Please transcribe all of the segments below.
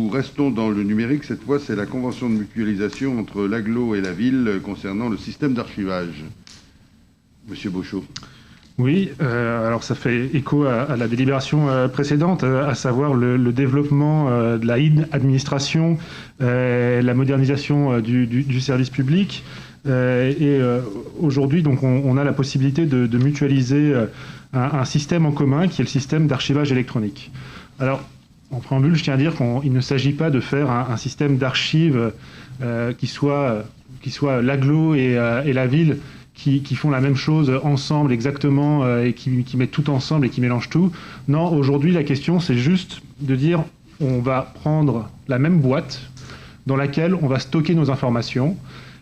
nous restons dans le numérique. Cette fois, c'est la convention de mutualisation entre l'agglo et la ville concernant le système d'archivage. Monsieur Beauchot. Oui, alors ça fait écho à la délibération précédente, à savoir le développement de la administration, la modernisation du service public. Aujourd'hui, donc, on a la possibilité de mutualiser un système en commun qui est le système d'archivage électronique. Alors, en préambule, je tiens à dire qu'il ne s'agit pas de faire un système d'archives qui soit l'agglo et la ville qui font la même chose ensemble exactement et qui mettent tout ensemble et qui mélangent tout. Non, aujourd'hui, la question, c'est juste de dire on va prendre la même boîte dans laquelle on va stocker nos informations.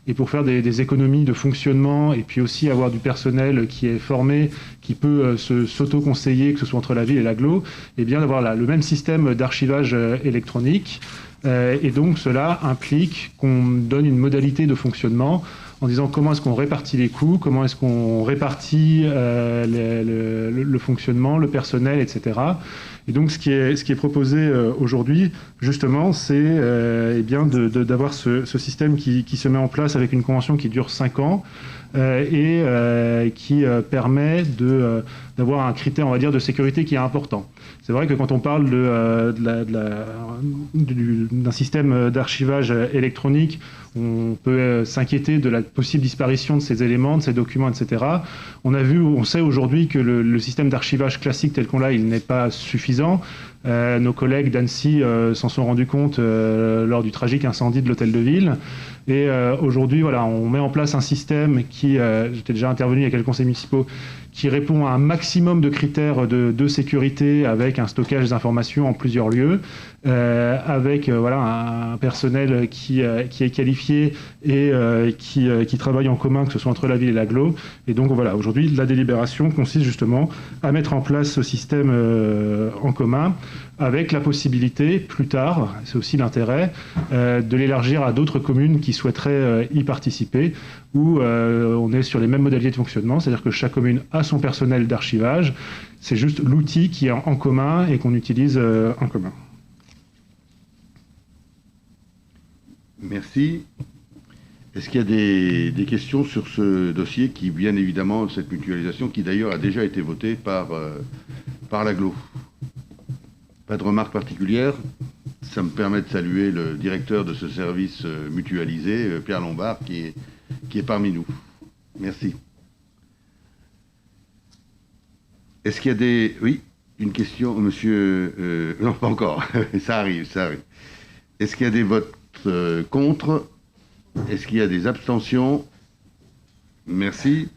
Et pour faire des économies de fonctionnement et puis aussi avoir du personnel qui est formé, qui peut s'auto-conseiller, que ce soit entre la ville et l'agglo, et bien d'avoir le même système d'archivage électronique. Et donc cela implique qu'on donne une modalité de fonctionnement en disant comment est-ce qu'on répartit les coûts, comment est-ce qu'on répartit le fonctionnement, le personnel, etc. Et donc ce qui est proposé aujourd'hui, justement, c'est d'avoir ce système qui se met en place avec une convention qui dure 5 ans et qui permet d'avoir un critère, on va dire, de sécurité qui est important. C'est vrai que quand on parle d'un système d'archivage électronique, on peut s'inquiéter de la possible disparition de ces éléments, de ces documents, etc. On sait aujourd'hui que le système d'archivage classique tel qu'on l'a, il n'est pas suffisant. Nos collègues d'Annecy s'en sont rendus compte lors du tragique incendie de l'hôtel de ville. Et aujourd'hui, voilà, on met en place un système qui, j'étais déjà intervenu, il y a quelques conseils municipaux, qui répond à un maximum de critères de sécurité avec un stockage des informations en plusieurs lieux, avec un personnel qui est qualifié et qui travaille en commun, que ce soit entre la ville et l'agglo. Et donc voilà, aujourd'hui, la délibération consiste justement à mettre en place ce système en commun, avec la possibilité, plus tard, c'est aussi l'intérêt, de l'élargir à d'autres communes qui souhaiteraient y participer, où on est sur les mêmes modalités de fonctionnement, c'est-à-dire que chaque commune a son personnel d'archivage, c'est juste l'outil qui est en commun et qu'on utilise en commun. Merci. Est-ce qu'il y a des questions sur ce dossier qui, bien évidemment, cette mutualisation, qui d'ailleurs a déjà été votée par l'agglo? Pas de remarques particulières. Ça me permet de saluer le directeur de ce service mutualisé, Pierre Lombard, qui est parmi nous. Merci. Est-ce qu'il y a des... Oui, une question, monsieur... Non, pas encore. Ça arrive. Est-ce qu'il y a des votes contre? Est-ce qu'il y a des abstentions? Merci.